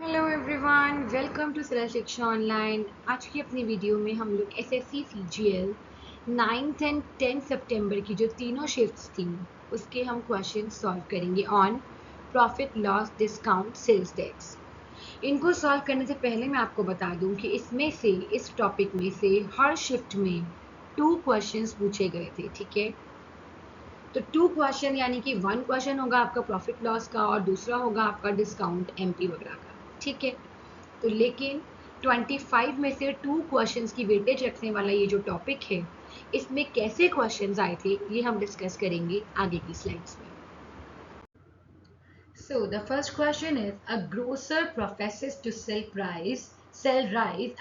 Hello everyone, welcome to सरल शिक्षा online. आज की अपनी वीडियो में हम लोग SSC CGL 9th and 10th सितंबर की जो तीनों शिफ्ट्स थी उसके हम क्वेश्चन सॉल्व करेंगे on profit loss discount sales tax. इनको सॉल्व करने से पहले मैं आपको बता दूं कि इसमें से इस टॉपिक में से हर शिफ्ट में 2 क्वेश्चंस पूछे गए थे, ठीक है। तो 2 क्वेश्चन यानी कि 1 क्वेश्चन होगा आपका प्रॉफिट लॉस का और दूसरा होगा आपका डिस्काउंट एमपी वगैरह का, ठीक है। तो लेकिन 25 में से 2 क्वेश्चंस की वेटेज रखने वाला ये जो टॉपिक है, इसमें कैसे क्वेश्चंस आए थे ये हम डिस्कस करेंगे आगे की स्लाइड्स में। So the first question is a grocer professes to sell rice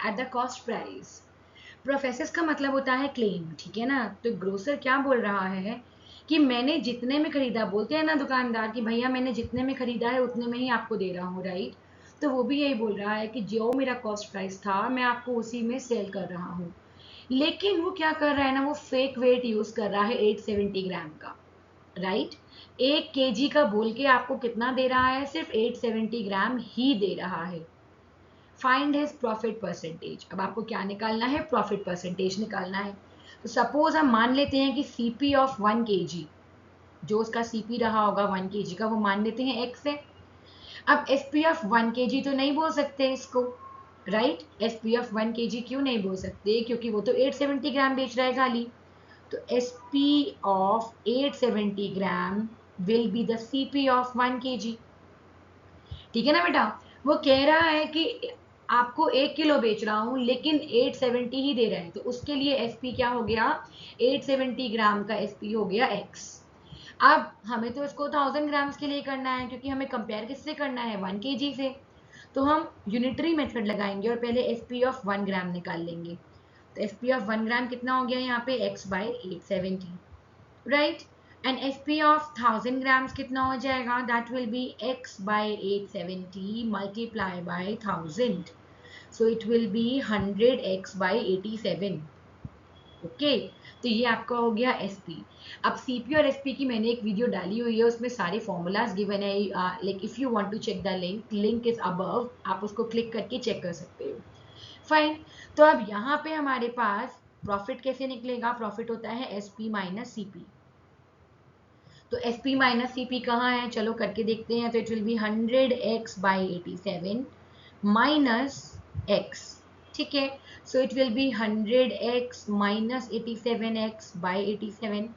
at the cost price. प्रोफेसेस का मतलब होता है क्लेम, ठीक है ना। तो ग्रोसर क्या बोल रहा है कि मैंने जितने में खरीदा, बोलते हैं ना दुकानदार कि भैया मैंने जितने में खरीदा है उतने में ही आपको दे रहा हूँ, राइट। तो वो भी यही बोल रहा है कि जो मेरा कॉस्ट प्राइस था मैं आपको उसी में सेल कर रहा हूँ। लेकिन वो क्या कर रहा है ना, वो फेक वेट यूज कर रहा है 870 ग्राम का, राइट। 1 केजी का बोल के आपको कितना दे रहा है, सिर्फ 870 ग्राम ही दे रहा है। Find his profit percentage. अब आपको क्या निकालना है, प्रॉफिट परसेंटेज निकालना है। तो सपोज हम मान लेते हैं कि सीपी ऑफ 1 केजी, जो उसका सीपी रहा होगा 1 केजी का, वो मान लेते हैं एक्स है। अब एसपी ऑफ 1 केजी तो नहीं बोल सकते इसको, राइट। एसपी ऑफ 1 केजी क्यों नहीं बोल सकते, क्योंकि वो तो 870 ग्राम बेच रहा है खाली। तो SP of 870 gram will be the CP of 1 KG, ठीक है ना बेटा। वो कह रहा है कि आपको 1 किलो बेच रहा हूं लेकिन 870 ही दे रहे हैं, तो उसके लिए एसपी क्या हो गया, 870 ग्राम का एसपी हो गया एक्स। अब हमें तो इसको 1000 ग्राम्स के लिए करना है, क्योंकि हमें कंपेयर किससे करना है, 1 केजी से। तो हम यूनिटरी मेथड लगाएंगे और पहले एसपी ऑफ 1 ग्राम निकाल लेंगे। तो एसपी ऑफ 1 ग्राम कितना हो गया यहाँ पे, x by 870, right. And SP of 1000 grams कितना हो जाएगा, that will B x by 870 multiply by 1000, so it will B 100x by 87। Okay, तो ये आपका हो गया एसपी। अब सीपी और एसपी की मैंने एक वीडियो डाली हुई है, उसमें सारे फॉर्मूलाज गिवन है। Like if you want to check the link is above, आप उसको क्लिक करके चेक कर सकते हो। फाइन। तो अब यहाँ पे हमारे पास प्रॉफिट कैसे निकलेगा, प्रॉफिट होता है एसपी माइनस सीपी। तो एसपी माइनस सीपी कहाँ है, चलो करके देखते हैं। तो it will B 100x by 87 minus x, ठीक है। So it will B 100x minus 87x by 87,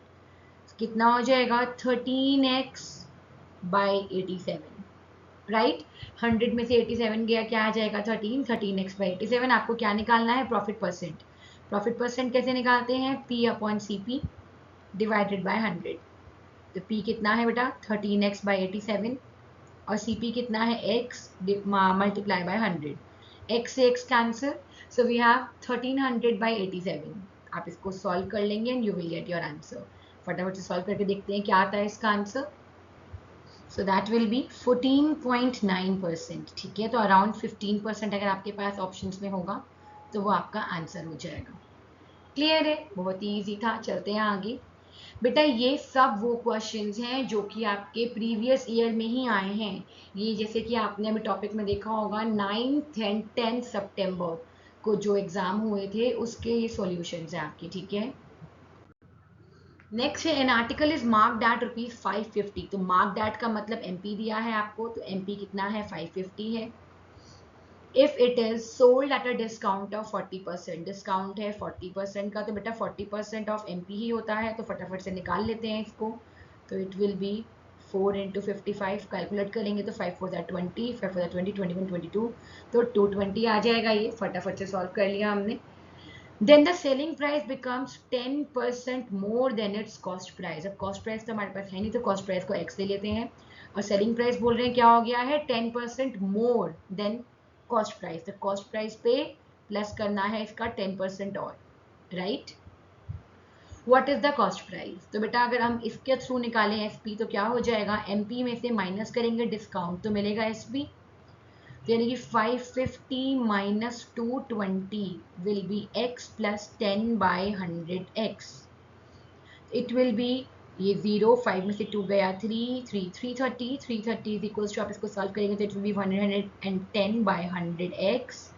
कितना हो जाएगा 13x बाई 87, राइट। 100 में से 87 गया, क्या आ जाएगा 13, 13x बाई 87। आपको क्या निकालना है, प्रॉफिट परसेंट। प्रॉफिट परसेंट कैसे निकालते हैं, p upon C P divided by 100। तो p कितना है बेटा 13x बाई 87 और cp कितना है x मल्टीप्लाई बाय 100। x से x cancel, so we have 1300 by 87। आप इसको सॉल्व कर लेंगे and you will get your answer. फटाफट से सॉल्व करके देखते हैं क्या आता है इसका answer. So that will B 14.9%, ठीक है। तो अराउंड 15% अगर आपके पास ऑप्शंस में होगा तो वो आपका आंसर हो जाएगा। क्लियर है, बहुत ही ईजी था। चलते हैं आगे। बेटा ये सब वो क्वेश्चंस हैं जो कि आपके प्रीवियस ईयर में ही आए हैं। ये जैसे कि आपने अभी टॉपिक में देखा होगा 9th एंड 10th सितंबर को जो एग्जाम हुए थे उसके ये सॉल्यूशंस हैं आपके, ठीक है। नेक्स्ट है an article is marked at rupees 550। तो मार्क्ड एट का मतलब एमपी दिया है आपको, तो एमपी कितना है 550 है। If it is sold at a discount of 40%, discount है 40% का, तो बेटा 40% ऑफ एमपी ही होता है। तो फटाफट से निकाल लेते हैं इसको। तो it will B 4 into 55, calculate करेंगे तो 5 4 20, 5 4 20, 21 22, तो 220 आ जाएगा। ये फटाफट से सॉल्व कर लिया हमने। Then the selling price becomes 10% more than its cost price. अब कॉस्ट प्राइस तो हमारे पास है नहीं, तो कॉस्ट प्राइस को एक्स ले लेते हैं और सेलिंग प्राइस बोल रहे हैं क्या हो गया है 10% मोर देन कॉस्ट प्राइस। तो कॉस्ट प्राइस पे प्लस करना है इसका 10% और, right. What is the cost price. तो बेटा अगर हम इसके थ्रू निकालें एसपी तो क्या हो जाएगा, एमपी में से माइनस करेंगे डिस्काउंट तो मिलेगा एसपी। यानी कि 550 minus 220 will be x plus 10 by 100x। It will B ये 0, 5 में से 2 गया 3, 330 इज इक्वल्स टू, आप इसको सॉल्व करेंगे तो it will be 110 by 100x।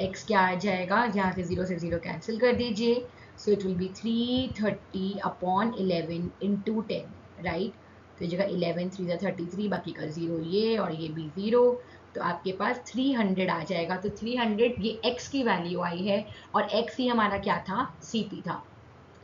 x क्या आ जाएगा, यहाँ से 0 से 0 कैंसिल कर दीजिए, so it will B 330 upon 11 into 10, right. तो ये जगह 11 3 33, बाकी का 0 ये और ये भी 0, तो आपके पास 300 आ जाएगा। तो 300 ये x की वैल्यू आई है और x ही हमारा क्या था, CP था,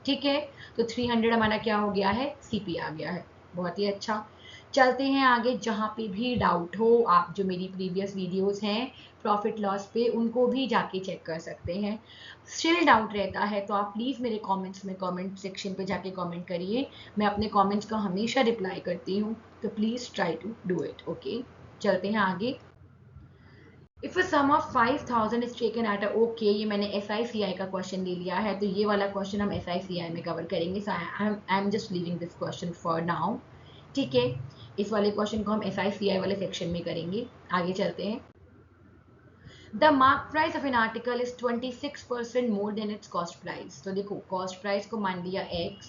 ठीक है। तो 300 हमारा क्या हो गया है, CP आ गया है। बहुत ही अच्छा, चलते हैं आगे। जहाँ पे भी डाउट हो, आप जो मेरी प्रीवियस वीडियोस हैं प्रॉफिट लॉस पे, उनको भी जाके चेक कर सकते हैं। स्टिल डाउट रहता है तो आप प्लीज़ मेरे कमेंट्स में, कमेंट सेक्शन पे जाके कमेंट करिए। मैं अपने कमेंट्स का हमेशा रिप्लाई करती हूँ, तो please try to do it, okay. चलते हैं आगे। If a sum of 5000 is taken at okay, ये मैंने SICI का क्वेश्चन ले लिया है, तो ये वाला क्वेश्चन हम SICI में कवर करेंगे। So I am just leaving this question for now, ठीक है। इस वाले क्वेश्चन को हम SICI वाले सेक्शन में करेंगे। आगे चलते हैं। The mark price of N article is 26% more than its cost price. तो देखो, कॉस्ट प्राइस को मान लिया x,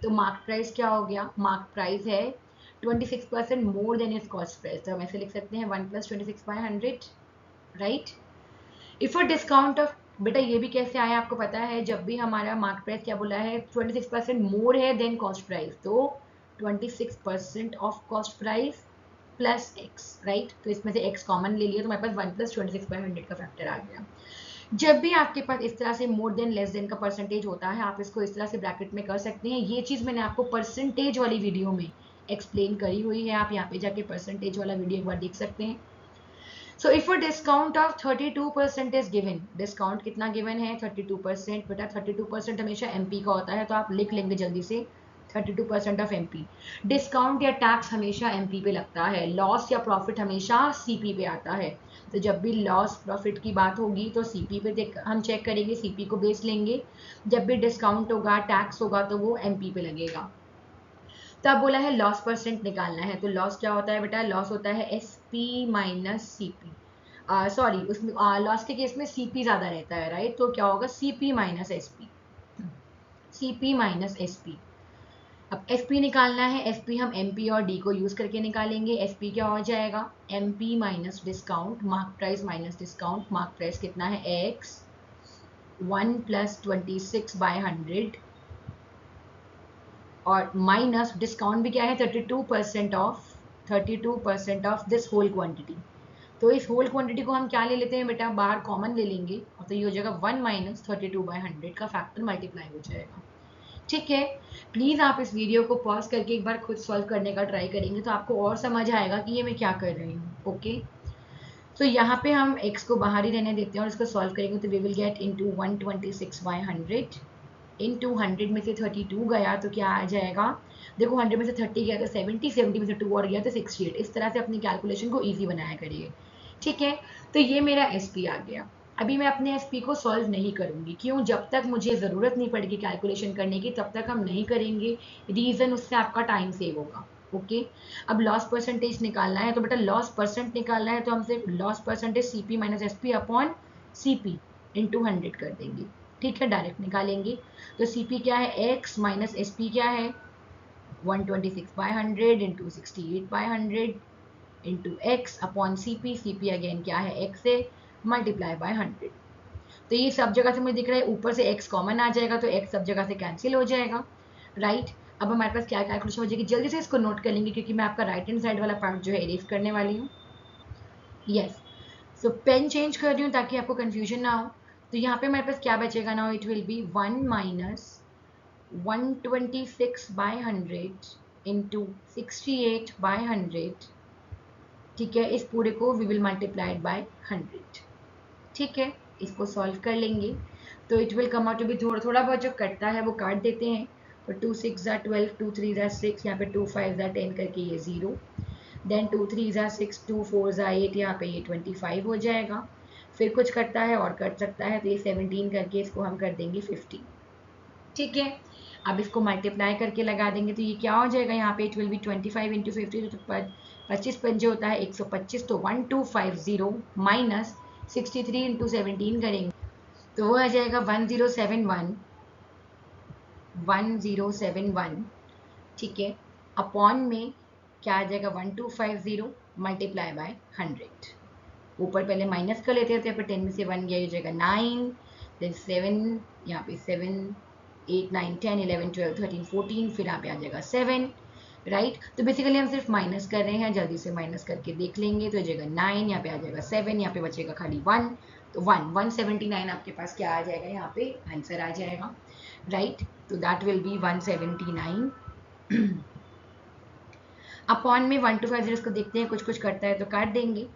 तो मार्क प्राइस क्या हो गया, मार्क प्राइस है 26% मोर देन इट्स कॉस्ट प्राइस, तो हम ऐसे लिख सकते हैं 1 + 26/100, right. If a discount of, बेटा ये भी कैसे आया आपको पता है, जब भी हमारा मार्केट प्राइस क्या बोला है, 26% मोर है देन कॉस्ट प्राइस, तो 26% of cost price plus x, right. तो इसमें से एक्स कॉमन ले लिया, तो हमारे पास 1 + 26/100 का फैक्टर आ गया। जब भी आपके पास इस तरह से मोर देन लेस देन का परसेंटेज होता है, आप इसको इस तरह से ब्रैकेट में कर सकते हैं। ये चीज़ मैंने आपको परसेंटेज वाली वीडियो में एक्सप्लेन करी हुई है, आप यहाँ पे जाके परसेंटेज वाला वीडियो एक बार देख सकते हैं। So if a discount of 32% is given, discount कितना गिवन है, 32%। बेटा 32% हमेशा MP का होता है, तो आप लिख लेंगे जल्दी से 32% ऑफ MP। डिस्काउंट या टैक्स हमेशा MP पे लगता है, लॉस या प्रॉफिट हमेशा CP पे आता है। तो जब भी लॉस प्रॉफिट की बात होगी तो CP पे हम चेक करेंगे, CP को बेस लेंगे। जब भी डिस्काउंट होगा, टैक्स होगा, तो वो MP पे लगेगा। तो अब बोला है लॉस परसेंट निकालना है, तो लॉस क्या होता है बेटा, लॉस होता है SP माइनस CP। सॉरी, उसमें लॉस के केस में CP ज़्यादा रहता है, राइट। तो क्या होगा, CP minus SP, CP minus SP। अब SP निकालना है, SP हम MP और D को यूज़ करके निकालेंगे। SP क्या हो जाएगा, MP minus discount, mark price minus discount. Mark price कितना है, X, 1 + 26/100, और माइनस डिस्काउंट भी क्या है, 32% off, 32% off this whole quantity. तो इस होल क्वांटिटी को हम क्या ले लेते हैं बेटा, बाहर कॉमन ले लेंगे, और तो ये हो जाएगा 1 - 32/100 का फैक्टर मल्टीप्लाई हो जाएगा, ठीक है। प्लीज़ आप इस वीडियो को पॉज करके एक बार खुद सॉल्व करने का ट्राई करेंगे, तो आपको और समझ आएगा कि ये मैं क्या कर रही हूँ, ओके। तो यहाँ पे हम x को बाहर ही रहने देते हैं और इसको सॉल्व करेंगे, तो we will get into 126/100 into 100 में से 32 गया तो क्या आ जाएगा, देखो 100 में से 30 गया तो 70, 70 में से 2 और गया तो 68। इस तरह से अपनी कैलकुलेशन को ईजी बनाया करिए, ठीक है। तो ये मेरा SP आ गया। अभी मैं अपने SP को सॉल्व नहीं करूंगी, क्यों, जब तक मुझे ज़रूरत नहीं पड़ेगी कैलकुलेशन करने की तब तक हम नहीं करेंगे। रीज़न, उससे आपका टाइम सेव होगा, ओके। अब लॉस परसेंटेज निकालना है, तो बेटा लॉस परसेंट निकालना है तो हम सिर्फ loss percentage CP minus SP upon CP into 100 कर देंगे, ठीक है, डायरेक्ट निकालेंगे। तो CP क्या है, X माइनस SP क्या है, 126/100 into 68/100 into X upon CP। CP again क्या है, X से मल्टीप्लाई बाय 100। तो ये सब जगह से मुझे दिख रहा है, ऊपर से X कॉमन आ जाएगा तो X सब जगह से कैंसिल हो जाएगा, राइट। अब हमारे पास क्या कैलकुलेशन हो जाएगी, जल्दी से इसको नोट कर लेंगे क्योंकि मैं आपका राइट हैंड साइड वाला पार्ट जो है इरेज करने वाली हूँ। यस, सो पेन चेंज कर रही हूँ ताकि आपको कंफ्यूजन ना हो। तो यहाँ पे हमारे पास क्या बचेगा ना, इट विल बी 1 - 126/100 इंटू 68/100, ठीक है। इस पूरे को वी विल मल्टीप्लाइड बाय 100, ठीक है। इसको सॉल्व कर लेंगे तो it will come out to be, थोड़ा थोड़ा बहुत जो कटता है वो काट देते हैं। तो 2 × 6 = 12, 2 × 3 = 6, यहाँ पे 2 × 5 = 10 करके ये 0, देन 2 × 3 = 6, 2 × 4 = 8, यहाँ पे ये 25 हो जाएगा। फिर कुछ कटता है और कट सकता है, तो ये 17 करके इसको हम कर देंगे 50, ठीक है। अब इसको मल्टीप्लाई करके लगा देंगे तो ये क्या हो जाएगा, यहाँ पे इट विल बी 25 × 50, तो 25 पंजे होता है 125, तो 1250 माइनस 63 × 17 करेंगे तो वो आ जाएगा 1071, 1071, ठीक है। अपॉन में क्या आ जाएगा 1250 मल्टीप्लाई बाय 100। ऊपर पहले माइनस कर लेते थे, पर 10 में से 1 गया, हो जाएगा 9, देन 7, यहाँ पे 7, 8, 9, 10, 11, 12, 13, 14, फिर यहाँ पे आ जाएगा 7, राइट। तो बेसिकली हम सिर्फ माइनस कर रहे हैं, जल्दी से माइनस करके देख लेंगे। तो हो जाएगा 9, यहाँ पे आ जाएगा 7, यहाँ पे बचेगा खाली 1, तो 179 आपके पास क्या आ जाएगा, यहाँ पे आंसर आ जाएगा, राइट। तो दैट विल बी 179। अपॉन में 1250 को देखते हैं, कुछ कुछ करता है तो काट देंगे।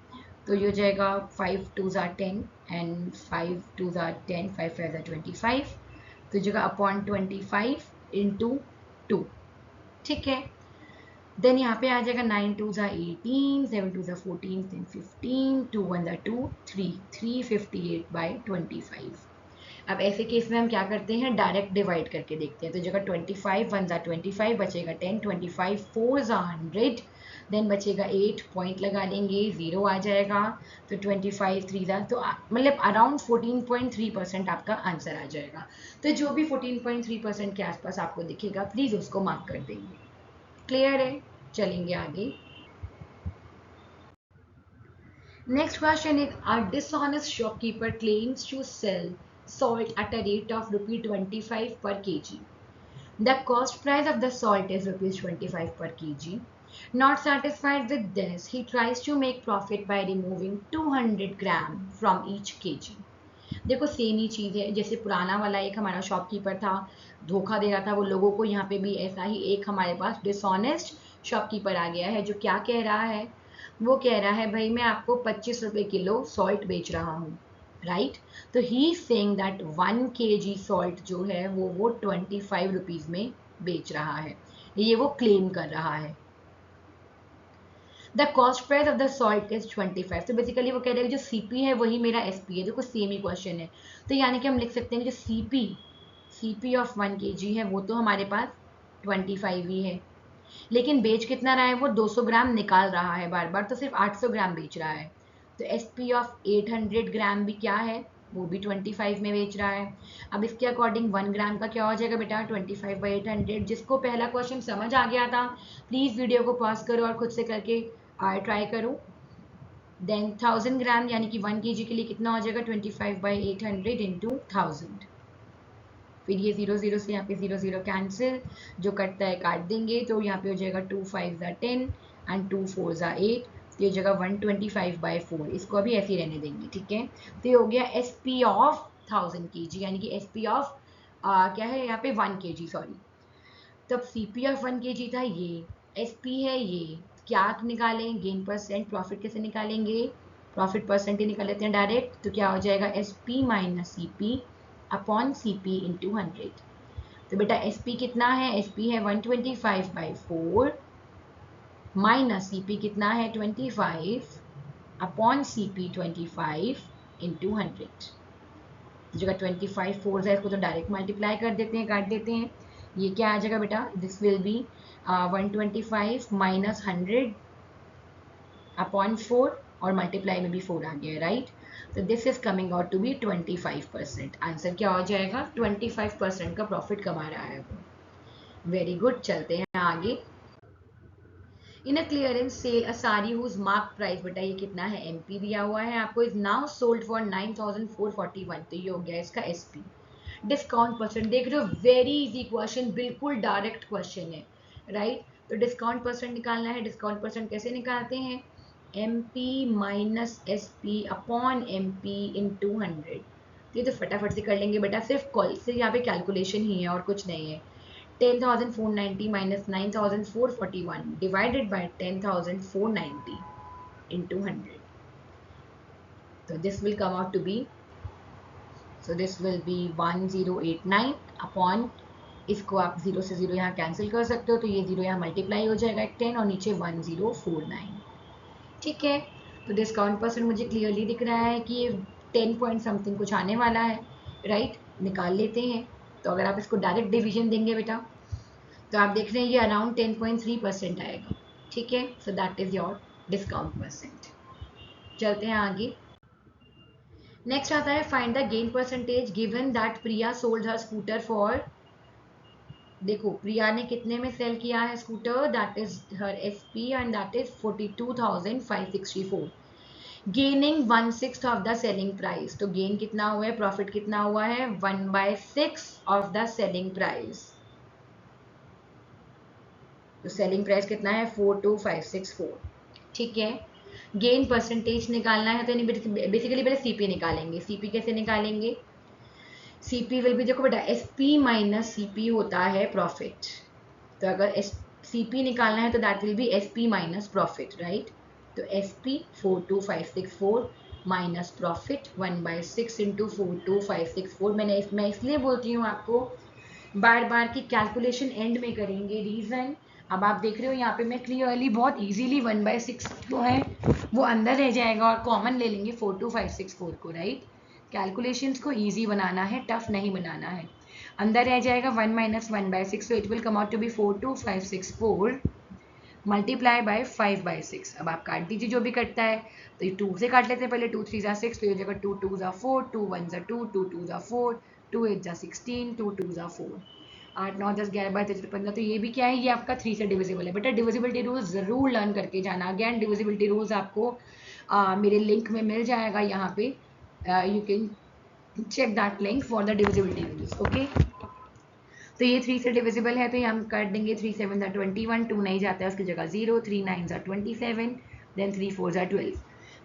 तो ये हो जाएगा 5 2 10 एंड 5 2 10, 5 5 25, तो जगह अपॉन 25 इंटू 2, ठीक है। देन यहाँ पे आ जाएगा 9 2 18, 7 2 14, 10 15, 2 1 2, 358 बाई 25। अब ऐसे केस में हम क्या करते हैं, डायरेक्ट डिवाइड करके देखते हैं। तो जगह 25 1 25 बचेगा 10, 25 4 100, देन बचेगा 8, पॉइंट लगा देंगे, 0 आ जाएगा। तो 25 3 तो मतलब अराउंड 14.3% आपका आंसर आ जाएगा। तो जो भी 14.3% के आसपास आपको दिखेगा, प्लीज़ उसको मार्क कर देंगे। क्लियर है? चलेंगे आगे। Next question is, a dishonest shopkeeper claims to sell salt at a rate of rupee 25 per kg. The cost price of the salt is rupees 25 per kg. Not satisfied with this, he tries to make profit by removing 200 gram from each kg. देखो same ही चीज़ है, जैसे पुराना वाला एक हमारा shopkeeper था, धोखा दे रहा था वो लोगों को, यहाँ पे भी ऐसा ही एक हमारे पास डिसऑनेस्ट शॉपकीपर आ गया है, जो क्या कह रहा है, वो कह रहा है भाई मैं आपको 25 रुपए किलो सॉल्ट बेच रहा हूँ, राइट। तो he saying that 1 kg salt जो है वो 25 रुपीज़ में बेच रहा है, ये वो क्लेम कर रहा है। The cost price of the salt is 25। तो बेसिकली वो कह रहे हैं जो सीपी है वही मेरा एसपी है, देखो सेम ही क्वेश्चन है। तो यानी कि हम लिख सकते हैं जो सीपी ऑफ 1 kg है वो तो हमारे पास 25 ही है, लेकिन बेच कितना रहा है, वो 200 ग्राम निकाल रहा है बार बार, तो सिर्फ 800 ग्राम बेच रहा है। तो एसपी ऑफ 800 ग्राम भी क्या है, वो भी 25 में बेच रहा है। अब इसके अकॉर्डिंग 1 ग्राम का क्या हो जाएगा बेटा, 25/800। जिसको पहला क्वेश्चन समझ आ गया था, प्लीज़ वीडियो को पॉज करो और खुद से करके ट्राई करो। देन 1000 ग्राम यानी कि 1 kg के लिए कितना हो जाएगा, 25/800 इंटू 1000। फिर ये 0 0 से यहाँ पे 0 0 कैंसिल, जो कटता है काट देंगे। तो यहाँ पे हो जाएगा 2 5 10 एंड 2 4 8, तो ये जगह 125/4, इसको अभी ऐसे ही रहने देंगे, ठीक है। तो ये हो गया एस पी ऑफ 1000 kg, यानी कि एस पी ऑफ क्या है यहाँ पे 1 kg, सॉरी। तब सी पी ऑफ 1 kg था, ये एस पी है, ये क्या निकालें, गेन परसेंट, प्रॉफिट कैसे निकालेंगे, प्रॉफिट परसेंट ही निकाल लेते हैं डायरेक्ट। तो क्या हो जाएगा, S P minus C P upon C P into 100। तो बेटा एस पी कितना है, एस पी है 125/4 माइनस सी पी कितना है 25 अपॉन सी पी 25 इंटू 100। जगह 25 4 है, इसको तो डायरेक्ट मल्टीप्लाई कर देते हैं, काट देते हैं। ये क्या आ जाएगा बेटा, this will be 125 minus 100 upon 4, और मल्टीप्लाई में भी 4 आ गया, राइट। तो this is coming out to be 25%। Answer क्या हो जाएगा, 25% का प्रॉफिट कमा रहा है वो। वेरी गुड, चलते हैं आगे। इन अ क्लियरेंस सेल अ साड़ी हुज मार्क प्राइस, बेटा ये कितना है, एमपी दिया हुआ है आपको, इज नाउ सोल्ड फॉर 9441। तो ये हो गया इसका एसपी। डिस्काउंट परसेंट देख रहे हो, वेरी इजी क्वेश्चन, बिल्कुल डायरेक्ट क्वेश्चन है, राइट। तो डिस्काउंट परसेंट निकालना है, डिस्काउंट परसेंट कैसे निकालते हैं, M P minus S P upon M P into 100। तो ये तो फटाफट से कर लेंगे बेटा, सिर्फ कॉल से यहाँ पे कैलकुलेशन ही है और कुछ नहीं है। 10,490 minus 9,441 divided by 10,490 into 100. So this will come out to be, so this will be 1089 upon, इसको आप 0 से 0 यहाँ कैंसिल कर सकते हो, तो ये 0 यहाँ मल्टीप्लाई हो जाएगा एक 10 और नीचे 1049, ठीक है। तो डिस्काउंट परसेंट मुझे क्लियरली दिख रहा है कि ये 10 पॉइंट समथिंग कुछ आने वाला है, राइट। निकाल लेते हैं। तो अगर आप इसको डायरेक्ट डिवीजन देंगे बेटा, तो आप देख रहे हैं ये अराउंड 10.3% आएगा, ठीक है। So that is your discount percent. चलते हैं आगे। नेक्स्ट आता है, find the gain percentage given that Priya sold her scooter for देखो प्रिया ने कितने में सेल किया है scooter, that is her SP and that is 42,564, gaining 1/6 of the selling price. तो गेन कितना हुआ है, प्रॉफिट कितना हुआ है, 1/6 ऑफ द सेलिंग प्राइस। तो सेलिंग प्राइस कितना है 42,564, ठीक है। गेन परसेंटेज निकालना है तो बेसिकली पहले सीपी निकालेंगे। सीपी कैसे निकालेंगे, सीपी विल बी, देखो बेटा एसपी माइनस सीपी होता है प्रॉफिट। तो अगर सीपी निकालना है तो that will B SP minus profit, right. तो एसपी 42,564 माइनस प्रॉफिट 1/6 इंटू 42,564। मैं इसलिए बोलती हूँ आपको बार बार की कैलकुलेशन एंड में करेंगे, रीजन अब आप देख रहे हो यहाँ पे मैं क्लियरली बहुत इजीली 1/6 जो है वो अंदर रह जाएगा और कॉमन ले लेंगे 42,564 को, राइट। कैलकुलेशंस को इजी बनाना है, टफ नहीं बनाना है। अंदर रह जाएगा 1 माइनस 1/6, तो it will come out to be 42,564 multiply by 5/6। अब आप काट दीजिए जो भी कटता है, तो ये 2 से काट लेते हैं पहले, 2 3 ज़ा 6, तो ये जगह 2 2 ज़ा 4, 2 1 ज़ा 2, 2 2 ज़ा 4, 2 8 ज़ा 16, 2 2 ज़ा 4, 8 9 10 11 12 13 15। तो ये भी क्या है, ये आपका 3 से डिविजिबल है। बेटा डिविजिबिलिटी रूल्स जरूर लर्न करके जाना। अगेन डिविजिबिलिटी रूल्स आपको मेरे लिंक में मिल जाएगा यहाँ पे, you can check that link for the divisibility rules, okay. तो ये 3 से डिविजिबल है, तो ये हम कर देंगे 3 7 ज़ा 21, 2 नहीं जाता है उसकी जगह 0, 3 9 ज़ा 27, देन 3 4 ज़ा 12,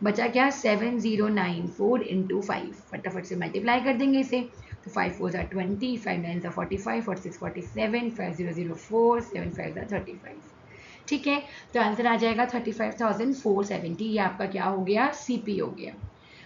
बचा क्या 7094 इंटू 5। फटाफट से मल्टीप्लाई कर देंगे इसे, तो 5 4 ज़ा 20, 5 9 ज़ा 45, 4 6 47, 5 0 0 4, 7 5 ज़ा 35, ठीक है। तो आंसर आ जाएगा 35,470। ये आपका क्या हो गया, सीपी हो गया।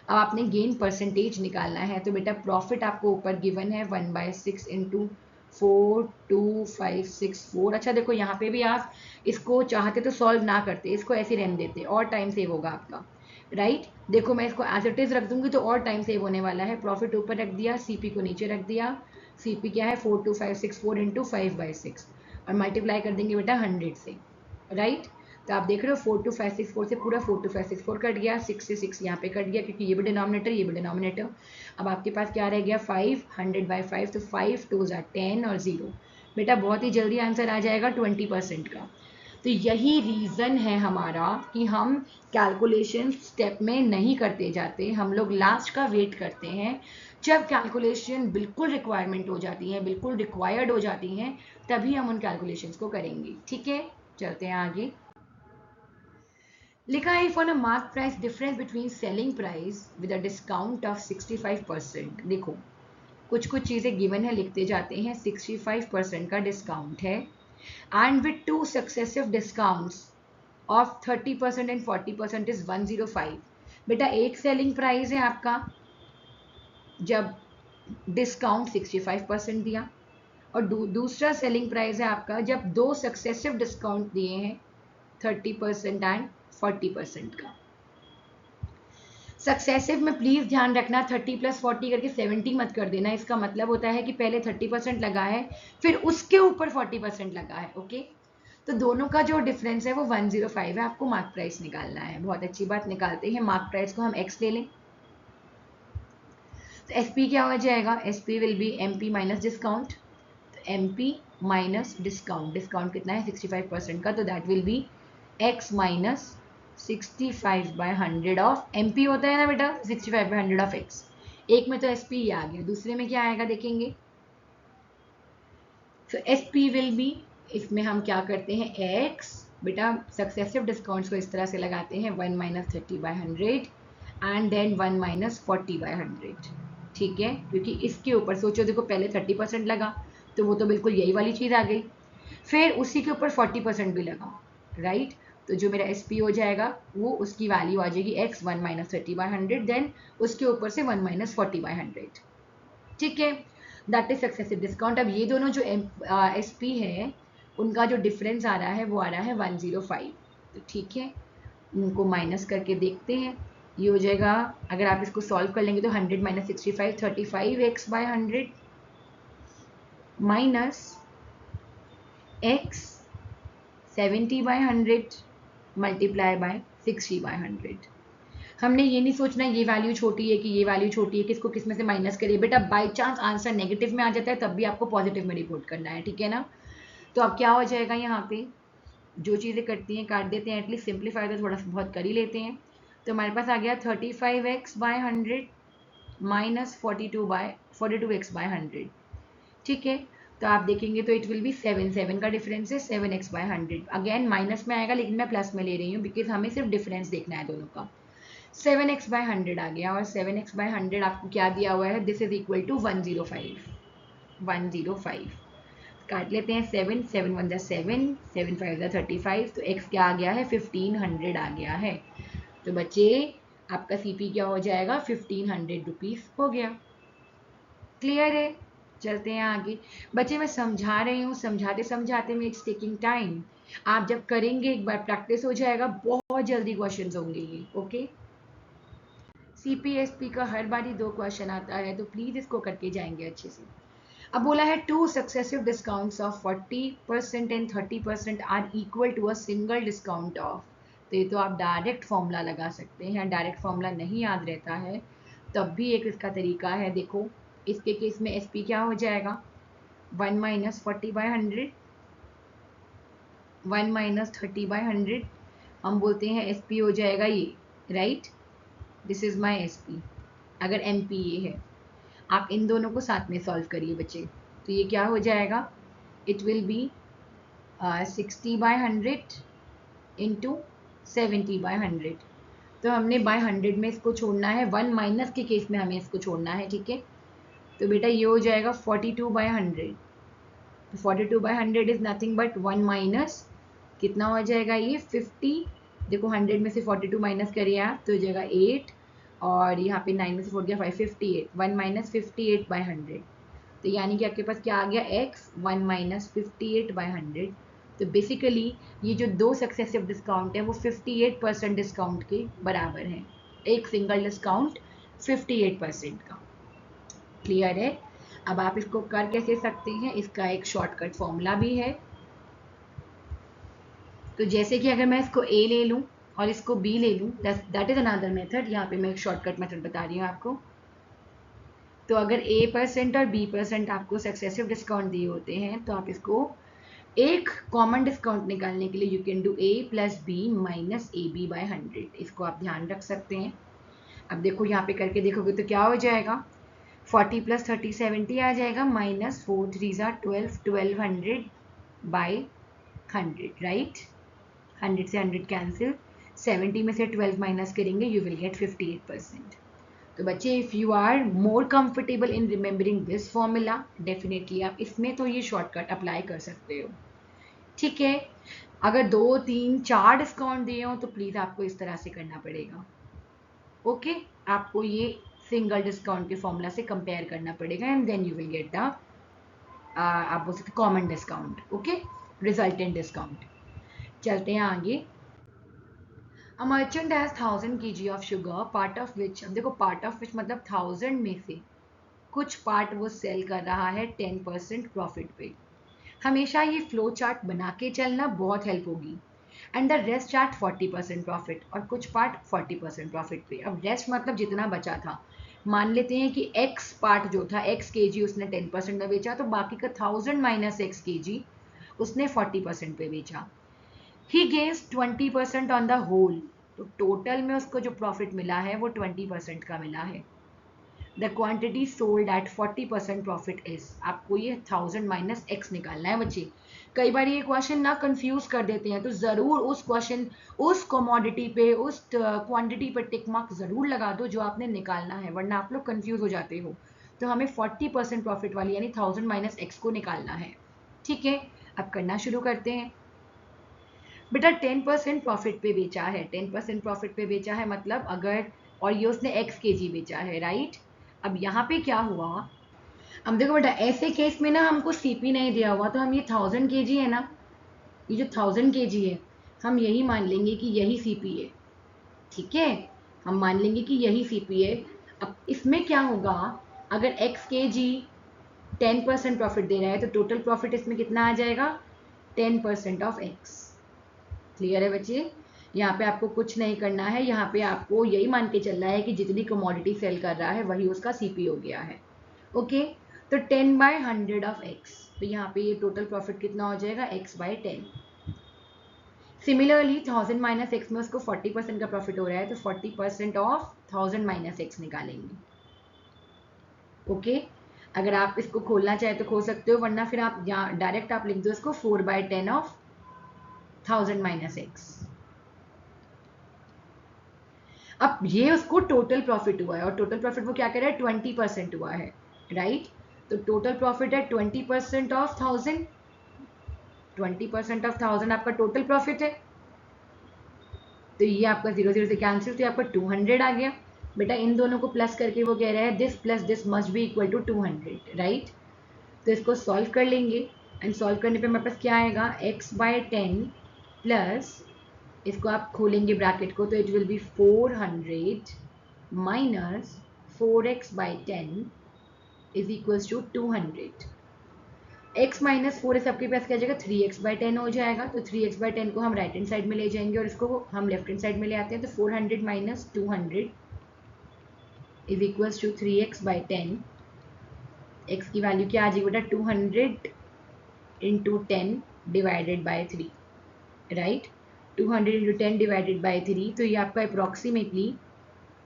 अब आपने गेन परसेंटेज निकालना है, तो बेटा प्रॉफिट आपको ऊपर गिवन है 1/6 इंटू 42,564। अच्छा देखो यहाँ पे भी आप इसको चाहते तो सॉल्व ना करते, इसको ऐसे रहने देते और टाइम सेव होगा आपका, राइट। देखो मैं इसको एज इट इज रख दूंगी तो और टाइम सेव होने वाला है। प्रॉफिट ऊपर रख दिया, सीपी को नीचे रख दिया। सीपी क्या है 42,564 इंटू 5/6 और मल्टीप्लाई कर देंगे बेटा 100 से, राइट। तो आप देख रहे हो 42,564 से पूरा 42,564 कट गया, 6 से 6 यहाँ पे कट गया क्योंकि ये भी डिनोमिनेटर ये भी डिनोमिनेटर। अब आपके पास क्या रह गया 5, 100/5, तो 5 2 ज़ा 10 और 0। बेटा बहुत ही जल्दी आंसर आ जाएगा 20% का। तो यही रीज़न है हमारा कि हम कैलकुलेशन स्टेप में नहीं करते जाते, हम लोग लास्ट का वेट करते हैं। जब कैलकुलेशन बिल्कुल रिक्वायरमेंट हो जाती है, बिल्कुल रिक्वायर्ड हो जाती हैं, तभी हम उन कैलकुलेशंस को करेंगे, ठीक है। चलते हैं आगे। लिखा है for a mark price difference between selling price with a discount of 65%। देखो कुछ कुछ चीज़ें गिवन है, लिखते जाते हैं। 65% का डिस्काउंट है and with 2 successive discounts of 30% and 40% is 105। बेटा एक सेलिंग प्राइस है आपका जब डिस्काउंट 65% दिया, और दूसरा सेलिंग प्राइस है आपका जब 2 सक्सेसिव डिस्काउंट दिए हैं 30% एंड 40% का। सक्सेसिव में प्लीज ध्यान रखना 30 + 40 करके 70 मत कर देना। इसका मतलब होता है कि पहले 30% लगा है फिर उसके ऊपर 40% लगा है, ओके। तो दोनों का जो डिफरेंस है वो 105 है। आपको मार्क प्राइस निकालना है। बहुत अच्छी बात, निकालते हैं। मार्क प्राइस को हम x ले लें तो एसपी क्या हो जाएगा, SP will be MP minus discount. तो एमपी माइनस डिस्काउंट, डिस्काउंट कितना है 65% का, तो that will B x minus 65/100 of MP होता है ना बेटा, 65/100 ऑफ x। एक में तो एसपी ही आ गया, दूसरे में क्या आएगा देखेंगे। तो एसपी विल बी, इसमें हम क्या करते हैं x, बेटा सक्सेसिव डिस्काउंट्स को इस तरह से लगाते हैं 1 माइनस 30/100 एंड देन 1 माइनस 40/100, ठीक है। क्योंकि इसके ऊपर सोचो, देखो पहले 30% लगा तो वो तो बिल्कुल यही वाली चीज़ आ गई, फिर उसी के ऊपर 40% भी लगा, राइट। तो जो मेरा एस पी हो जाएगा वो उसकी वैल्यू आ जाएगी x 1 माइनस 30/100, देन उसके ऊपर से 1 माइनस 40/100, ठीक है। That is successive discount. अब ये दोनों जो एस पी है उनका जो डिफरेंस आ रहा है वो आ रहा है 105। तो ठीक है, उनको माइनस करके देखते हैं। ये हो जाएगा, अगर आप इसको सॉल्व कर लेंगे तो 100 minus 65 35x/100 minus x 70/100 multiply by 60/100। हमने ये नहीं सोचना ये वैल्यू छोटी है कि ये वैल्यू छोटी है, किसको किस में से माइनस करिए। बेटा बाय चांस आंसर नेगेटिव में आ जाता है तब भी आपको पॉजिटिव में रिपोर्ट करना है, ठीक है ना। तो अब क्या हो जाएगा, यहाँ पे जो चीज़ें करती हैं काट देते हैं, एटलीस्ट सिंप्लीफाई तो थोड़ा बहुत कर ही लेते हैं। तो हमारे पास आ गया 35x/100 माइनस 42x/100। ठीक है, तो आप देखेंगे तो इट विल बी 7 का डिफरेंस है 7x/100। अगेन माइनस में आएगा लेकिन मैं प्लस में ले रही हूँ बिकॉज हमें सिर्फ डिफरेंस देखना है दोनों का। 7x/100 आ गया और 7x/100 आपको क्या दिया हुआ है, दिस इज इक्वल टू 105 काट लेते हैं। 7 7 1 7 7 5 35, तो x क्या आ गया है 1500 आ गया है। तो बच्चे आपका सीपी क्या हो जाएगा 1500 रुपीज हो गया। क्लियर है, चलते हैं आगे। बच्चे मैं समझा रही हूँ, समझाते समझाते में इट्स टेकिंग टाइम। आप जब करेंगे एक बार प्रैक्टिस हो जाएगा, बहुत जल्दी क्वेश्चंस होंगे ये। ओके, सीपीएसपी का हर बारी 2 क्वेश्चन आता है तो प्लीज इसको करके जाएंगे अच्छे से। अब बोला है 2 successive discounts of 40% and 30% are equal to a single discount of. तो ये तो आप डायरेक्ट फॉर्मूला लगा सकते हैं, डायरेक्ट फॉर्मूला नहीं याद रहता है तब भी एक इसका तरीका है। देखो इसके केस में एसपी क्या हो जाएगा 1 माइनस 40/100, 1 माइनस 30/100, हम बोलते हैं एसपी हो जाएगा ये, right, this is my SP. अगर एमपी ये है, आप इन दोनों को साथ में सॉल्व करिए बच्चे, तो ये क्या हो जाएगा, इट विल बी 60/100 इंटू 70/100। तो हमने बाय 100 में इसको छोड़ना है, 1 माइनस के केस में हमें इसको छोड़ना है, ठीक है। तो बेटा ये हो जाएगा 42/100। तो 42/100 इज नथिंग बट 1 माइनस कितना हो जाएगा ये 50। देखो 100 में से 42 माइनस करिए आप तो हो जाएगा 8, और यहाँ पे 9 में से 4 गया 5, 58, 1 माइनस 58/100। तो यानी कि आपके पास क्या आ गया x 1 माइनस 58/100। तो बेसिकली ये जो 2 सक्सेसिव डिस्काउंट है वो 58% डिस्काउंट के बराबर हैं, एक सिंगल डिस्काउंट 58% का। क्लियर है। अब आप इसको कर कैसे सकते हैं, इसका एक शॉर्टकट फॉर्मूला भी है। तो जैसे कि अगर मैं इसको a ले लूँ और इसको b ले लूँ, दैट इज अनदर मेथड। यहाँ पे मैं एक शॉर्टकट मेथड बता रही हूँ आपको। तो अगर a% और b% आपको सक्सेसिव डिस्काउंट दिए होते हैं तो आप इसको एक कॉमन डिस्काउंट निकालने के लिए you can do a plus b minus AB/100, इसको आप ध्यान रख सकते हैं। अब देखो यहाँ पे करके देखोगे तो क्या हो जाएगा 40 प्लस 30 70 आ जाएगा, माइनस 4 3 12 1200/100, राइट। 100 से 100 कैंसिल, 70 में से 12 माइनस करेंगे यू विल गेट 58%। तो बच्चे if you are more comfortable in remembering this formula, definitely आप इसमें तो ये शॉर्टकट अप्लाई कर सकते हो, ठीक है। अगर 2 3 4 डिस्काउंट दिए हो तो प्लीज़ आपको इस तरह से करना पड़ेगा। ओके, आपको ये सिंगल डिस्काउंट के फॉर्मूला से कंपेयर करना पड़ेगा and then you will get the आप बोल सकते common discount, okay, resultant discount. चलते हैं आगे। A merchant has 1000 kg of sugar, part of which, अब देखो part of which मतलब 1000 में से कुछ पार्ट वो सेल कर रहा है 10% प्रॉफिट पे। हमेशा ये फ्लो चार्ट बना के चलना बहुत हेल्प होगी। And the rest chart 40% profit और कुछ पार्ट 40% प्रॉफिट पे। अब रेस्ट मतलब जितना बचा था, मान लेते हैं कि x पार्ट जो था x kg उसने 10% में बेचा, तो बाकी का 1000 माइनस x kg उसने 40% पे बेचा। He gains 20% on the whole, तो टोटल में उसको जो प्रॉफिट मिला है वो 20% का मिला है। The quantity sold at 40% profit is, आपको ये 1000 माइनस x निकालना है बच्चे। कई बार ये क्वेश्चन ना कंफ्यूज कर देते हैं, तो ज़रूर उस क्वेश्चन उस कमोडिटी पे उस क्वांटिटी पर टिक मार्क ज़रूर लगा दो जो आपने निकालना है, वरना आप लोग कंफ्यूज हो जाते हो। तो हमें 40% प्रॉफिट वाली यानी 1000 माइनस x को निकालना है, ठीक है। अब करना शुरू करते हैं। बेटा 10% प्रॉफिट पे बेचा है, 10% प्रॉफिट पे बेचा है मतलब अगर, और ये उसने x kg बेचा है, राइट। अब यहाँ पे क्या हुआ, अब देखो बेटा ऐसे केस में ना हमको सीपी नहीं दिया हुआ, तो हम ये 1000 kg है ना, ये जो 1000 kg है हम यही मान लेंगे कि यही सीपी है, ठीक है। हम मान लेंगे कि यही सीपी है। अब इसमें क्या होगा, अगर x kg 10% प्रॉफिट दे रहा है तो टोटल प्रॉफिट इसमें कितना आ जाएगा 10% ऑफ x। क्लियर है बच्चे, यहाँ पे आपको कुछ नहीं करना है, यहाँ पे आपको यही मान के चलना है कि जितनी कमोडिटी सेल कर रहा है वही उसका सीपी हो गया है, ओके। तो 10/100 ऑफ x, तो यहाँ पे ये टोटल प्रॉफिट कितना हो जाएगा x/10। सिमिलरली 1000 माइनस एक्स में उसको 40% का प्रॉफिट हो रहा है, तो 40% ऑफ 1000 माइनस एक्स निकालेंगे। ओके, अगर आप इसको खोलना चाहे तो खोल सकते हो, वरना फिर आप यहाँ डायरेक्ट आप लिख दो इसको 4/10 ऑफ 1000 माइनस एक्स। अब ये उसको टोटल प्रॉफिट हुआ है, और टोटल प्रॉफिट वो क्या कह रहा है 20% हुआ है, राइट। तो टोटल प्रॉफिट है 20% ऑफ 1000, 20% ऑफ 1000 आपका टोटल प्रॉफिट है। तो ये आपका 0 से कैंसिल, तो आपका 200 आ गया। बेटा इन दोनों को प्लस करके वो कह रहा है this plus this must be equal to 200, right. तो इसको सॉल्व कर लेंगे, एंड सॉल्व करने पे हमारे पास क्या आएगा x/10 प्लस, इसको आप खोलेंगे ब्रैकेट को तो it will be 400 minus 4x/10 is equals to 200। x minus 4 है सबके पास क्या जाएगा 3x/10 हो जाएगा। तो 3x/10 को हम राइट हैंड साइड में ले जाएंगे और इसको हम लेफ्ट हैंड साइड में ले आते हैं। तो 400 minus 200 is equals to 3x/10। x की वैल्यू क्या आ जाएगी बेटा 200 into 10 divided by 3, right. 200 into 10 divided by 3, तो ये आपका अप्रॉक्सीमेटली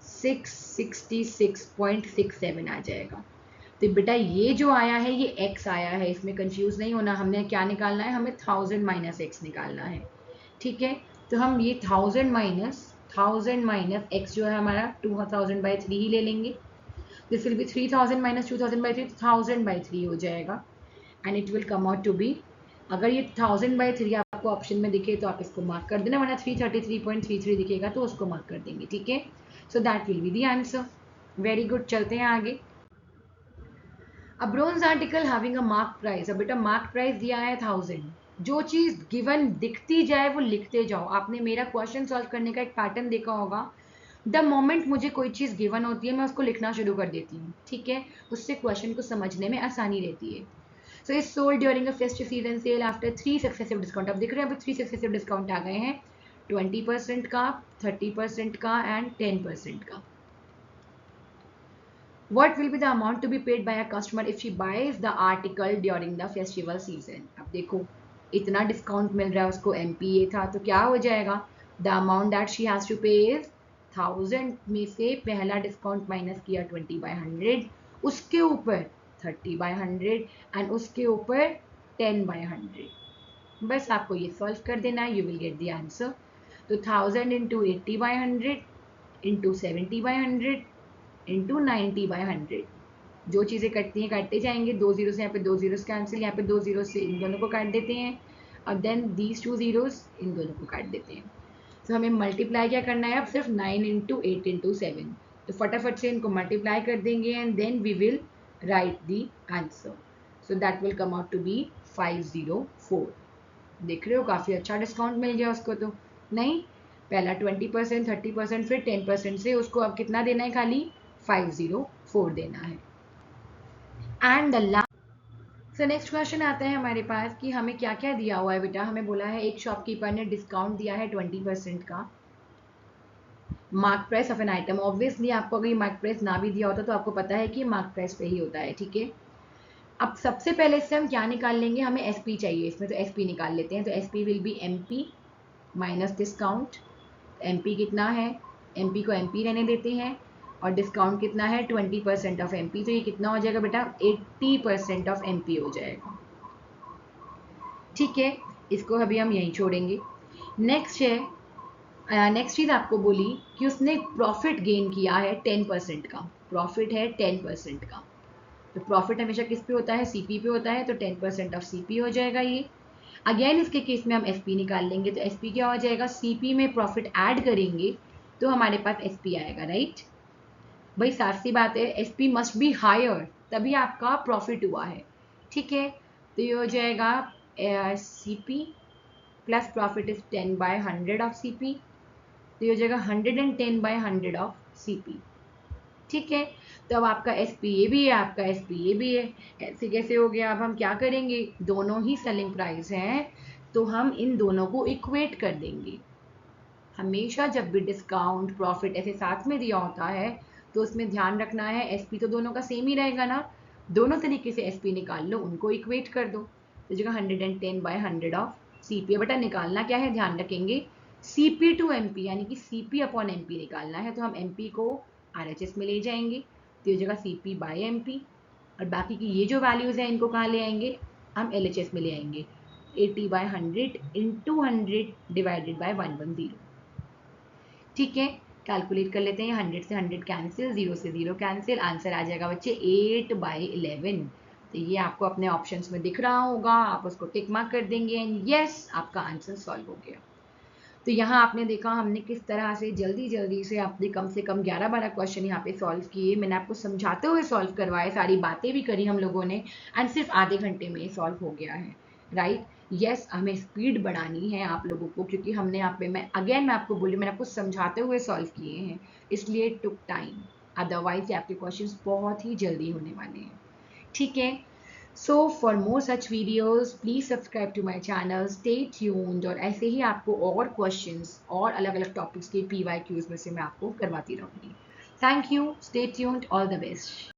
666.67 आ जाएगा। तो बेटा ये जो आया है ये x आया है, इसमें कंफ्यूज नहीं होना। हमने क्या निकालना है, हमें 1000 माइनस एक्स निकालना है, ठीक है। तो हम ये 1000 माइनस एक्स जो है हमारा 2000/3 ही ले लेंगे। दिस विल बी 3000 माइनस 2000/3, 1000/3 हो जाएगा, and it will come out to be, अगर ये 1000/3 आपको ऑप्शन में दिखे तो आप इसको मार्क कर देना, वरना 333.33 दिखेगा तो उसको मार्क कर देंगे, ठीक है। So that will be the answer. Very good, चलते हैं आगे। A bronze article having a mark price. अब बेटा मार्क प्राइस दिया है 1000, जो चीज गिवन दिखती जाए वो लिखते जाओ। आपने मेरा क्वेश्चन सॉल्व करने का एक पैटर्न देखा होगा, द मोमेंट मुझे कोई चीज गिवन होती है मैं उसको लिखना शुरू कर देती हूँ, ठीक है। उससे क्वेश्चन को समझने में आसानी रहती है। So is sold during a festive season cell after 3 successive discount. अब देख रहे हैं अभी 3 सक्सेसिव डिस्काउंट आ गए हैं, 20% का, 30% का एंड 10% का। What will be the amount to be paid by a customer if she buys the article during the festival season? अब देखो इतना डिस्काउंट मिल रहा है उसको, MPA था, तो क्या हो जाएगा, the amount that she has to pay is 1000 में से पहला डिस्काउंट माइनस किया 20/100, उसके ऊपर 30/100 एंड उसके ऊपर 10/100। बस आपको ये सॉल्व कर देना है, you will get the answer. तो 1000 इंटू 80/100 इंटू 70/100 इंटू 90/100, जो चीज़ें कटती हैं काटते जाएंगे, 2 जीरो से यहाँ पे 2 जीरोस कैंसिल, यहाँ पे 2 जीरो से इन दोनों को काट देते हैं, और देन दीज 2 जीरोस इन दोनों को काट देते हैं। तो हमें मल्टीप्लाई क्या करना है अब, सिर्फ 9 इंटू 8 इंटू 7। तो फटाफट से इनको मल्टीप्लाई कर देंगे and then we will write the answer. So that will come out to be 504। देख रहे हो काफ़ी अच्छा डिस्काउंट मिल गया उसको। तो नहीं, पहला 20%, 30%, फिर 10% से उसको अब कितना देना है, खाली 504 देना है। And the last, so next question आता है हमारे पास कि हमें क्या क्या दिया हुआ है बेटा। हमें बोला है एक शॉपकीपर ने डिस्काउंट दिया है 20% का, mark price of an item. Obviously आपको अगर मार्क प्राइस ना भी दिया होता तो आपको पता है कि मार्क प्राइस पे ही होता है, ठीक है। अब सबसे पहले इससे हम क्या निकाल लेंगे, हमें एसपी चाहिए इसमें, तो एसपी निकाल लेते हैं। तो SP will be MP minus discount. MP कितना है, एमपी को एमपी रहने देते हैं, और डिस्काउंट कितना है 20% ऑफ एमपी, तो ये कितना हो जाएगा बेटा 80% ऑफ एमपी हो जाएगा, ठीक है। इसको अभी हम यहीं छोड़ेंगे। नेक्स्ट है, नेक्स्ट चीज़ आपको बोली कि उसने प्रॉफिट गेन किया है 10% का, प्रॉफिट है 10% का। तो प्रॉफिट हमेशा किस पे होता है, सीपी पे होता है, तो 10% ऑफ सीपी हो जाएगा ये। अगेन इसके केस में हम एसपी निकाल लेंगे, तो एसपी क्या हो जाएगा, सीपी में प्रॉफिट ऐड करेंगे तो हमारे पास एसपी आएगा, राइट। भाई साफ सी बात है, एसपी मस्ट बी हायर तभी आपका प्रॉफिट हुआ है, ठीक है। तो ये हो जाएगा CP plus profit is 10/100 of CP, तो ये हो जाएगा 110/100 ऑफ सीपी, ठीक है। तो अब आपका एसपीए भी है, आपका एसपीए भी है, ऐसे कैसे हो गया। अब हम क्या करेंगे, दोनों ही सेलिंग प्राइस हैं तो हम इन दोनों को इक्वेट कर देंगे। हमेशा जब भी डिस्काउंट प्रॉफिट ऐसे साथ में दिया होता है तो उसमें ध्यान रखना है एसपी तो दोनों का सेम ही रहेगा ना, दोनों तरीके से एसपी निकाल लो, उनको इक्वेट कर दो। तो जगह 110/100 ऑफ सीपी, बेटा निकालना क्या है ध्यान रखेंगे, सीपी टू एमपी, यानी कि सीपी अपॉन एमपी निकालना है। तो हम एमपी को आरएचएस में ले जाएंगे, तो ये जगह सीपी बाय एमपी, और बाकी की ये जो वैल्यूज हैं इनको कहाँ ले आएंगे, हम एलएचएस में ले आएंगे। 80/100 इंटू 100 डिवाइडेड बाय 110। ठीक है, कैलकुलेट कर लेते हैं। 100 से 100 कैंसिल, 0 से 0 कैंसिल, आंसर आ जाएगा बच्चे 8/11। तो ये आपको अपने ऑप्शंस में दिख रहा होगा, आप उसको टिक मार्क कर देंगे एंड यस आपका आंसर सॉल्व हो गया। तो यहाँ आपने देखा हमने किस तरह से जल्दी जल्दी से आपने कम से कम 11-12 क्वेश्चन यहाँ पे सॉल्व किए, मैंने आपको समझाते हुए सॉल्व करवाए, सारी बातें भी करी हम लोगों ने, एंड सिर्फ आधे घंटे में सॉल्व हो गया है, राइट। यस हमें स्पीड बढ़ानी है आप लोगों को, क्योंकि हमने यहाँ पे मैं आपको बोली, मैंने आपको समझाते हुए सॉल्व किए हैं, इसलिए टुक टाइम, अदरवाइज आपके क्वेश्चन बहुत ही जल्दी होने वाले हैं। ठीक है, so for more such videos please subscribe to my channel, stay tuned, और ऐसे ही आपको और questions और अलग अलग topics के PYQs में से मैं आपको करवाती रहूँगी। Thank you, stay tuned, all the best.